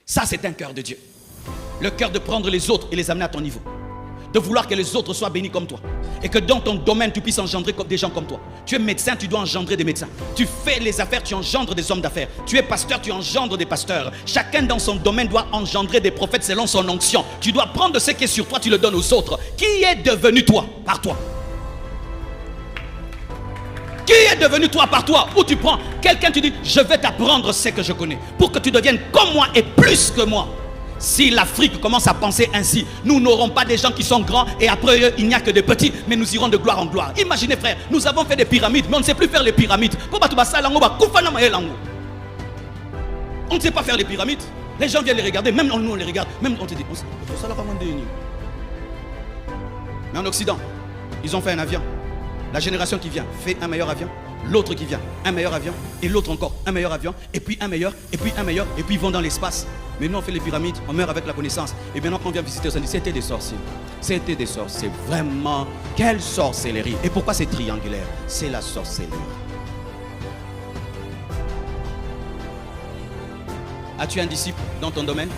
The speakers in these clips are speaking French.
Ça, c'est un cœur de Dieu. Le cœur de prendre les autres et les amener à ton niveau. De vouloir que les autres soient bénis comme toi. Et que dans ton domaine, tu puisses engendrer des gens comme toi. Tu es médecin, tu dois engendrer des médecins. Tu fais les affaires, tu engendres des hommes d'affaires. Tu es pasteur, tu engendres des pasteurs. Chacun dans son domaine doit engendrer des prophètes selon son onction. Tu dois prendre ce qui est sur toi, tu le donnes aux autres. Qui est devenu toi par toi? Qui est devenu toi par toi? Où tu prends quelqu'un, tu dis, je vais t'apprendre ce que je connais. Pour que tu deviennes comme moi et plus que moi. Si l'Afrique commence à penser ainsi, nous n'aurons pas des gens qui sont grands et après eux, il n'y a que des petits, mais nous irons de gloire en gloire. Imaginez frère, nous avons fait des pyramides, mais on ne sait plus faire les pyramides. On ne sait pas faire les pyramides. Les gens viennent les regarder, même nous on les regarde. Même on te dit, mais en Occident, ils ont fait un avion. La génération qui vient fait un meilleur avion. L'autre qui vient, un meilleur avion. Et l'autre encore, un meilleur avion. Et puis un meilleur, et puis un meilleur. Et puis ils vont dans l'espace. Mais nous on fait les pyramides, on meurt avec la connaissance. Et maintenant quand on vient visiter, on dit c'était des sorciers. C'était des sorciers. Vraiment, quelle sorcellerie. Et pourquoi c'est triangulaire? C'est la sorcellerie. As-tu un disciple dans ton domaine?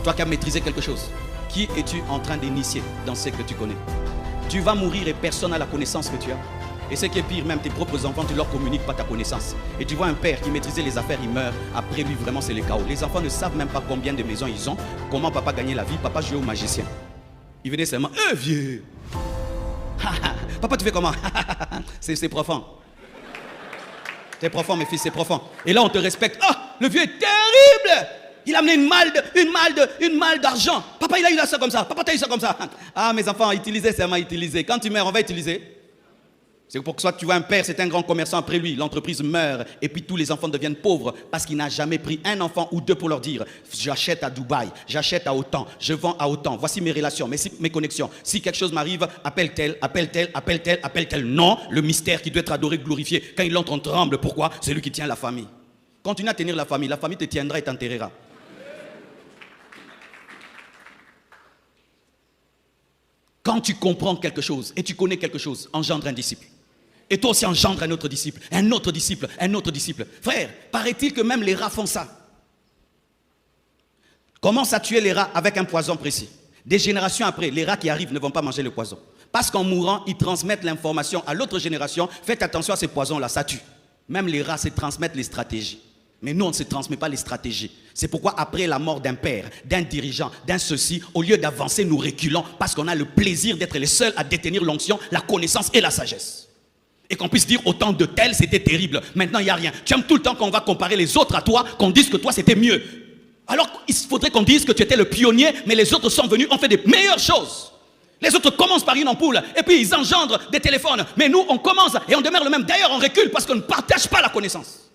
Toi qui as maîtrisé quelque chose. Qui es-tu en train d'initier dans ce que tu connais? Tu vas mourir et personne n'a la connaissance que tu as. Et ce qui est pire, même tes propres enfants, tu ne leur communiques pas ta connaissance. Et tu vois un père qui maîtrisait les affaires, il meurt. Après lui, vraiment, c'est le chaos. Les enfants ne savent même pas combien de maisons ils ont, comment papa gagnait la vie. Papa jouait au magicien. Il venait seulement, vieux. Papa, tu fais comment? C'est profond. C'est profond, mes fils, c'est profond. Et là, on te respecte. Ah, le vieux est terrible. Il a amené une malle d'argent. Papa, il a eu ça comme ça. Papa, tu as eu ça comme ça. Ah, mes enfants, utilisez, seulement utiliser. Quand tu meurs, on va utiliser. C'est pour que soit tu vois un père, c'est un grand commerçant, après lui, l'entreprise meurt et puis tous les enfants deviennent pauvres parce qu'il n'a jamais pris un enfant ou deux pour leur dire j'achète à Dubaï, j'achète à autant, je vends à autant, voici mes relations, mes connexions. Si quelque chose m'arrive, appelle tel, appelle tel, appelle tel, appelle tel. Non, le mystère qui doit être adoré, glorifié. Quand il entre, on tremble. Pourquoi? C'est lui qui tient la famille. Continue à tenir la famille te tiendra et t'enterrera. Quand tu comprends quelque chose et tu connais quelque chose, engendre un disciple. Et toi aussi engendre un autre disciple, un autre disciple, un autre disciple. Frère, paraît-il que même les rats font ça. Commence à tuer les rats avec un poison précis. Des générations après, les rats qui arrivent ne vont pas manger le poison. Parce qu'en mourant, ils transmettent l'information à l'autre génération. Faites attention à ces poisons-là, ça tue. Même les rats se transmettent les stratégies. Mais nous, on ne se transmet pas les stratégies. C'est pourquoi après la mort d'un père, d'un dirigeant, d'un ceci, au lieu d'avancer, nous reculons parce qu'on a le plaisir d'être les seuls à détenir l'onction, la connaissance et la sagesse. Et qu'on puisse dire autant de tel, c'était terrible. Maintenant, il n'y a rien. Tu aimes tout le temps qu'on va comparer les autres à toi, qu'on dise que toi, c'était mieux. Alors, il faudrait qu'on dise que tu étais le pionnier, mais les autres sont venus, ont fait des meilleures choses. Les autres commencent par une ampoule, et puis ils engendrent des téléphones. Mais nous, on commence et on demeure le même. D'ailleurs, on recule parce qu'on ne partage pas la connaissance.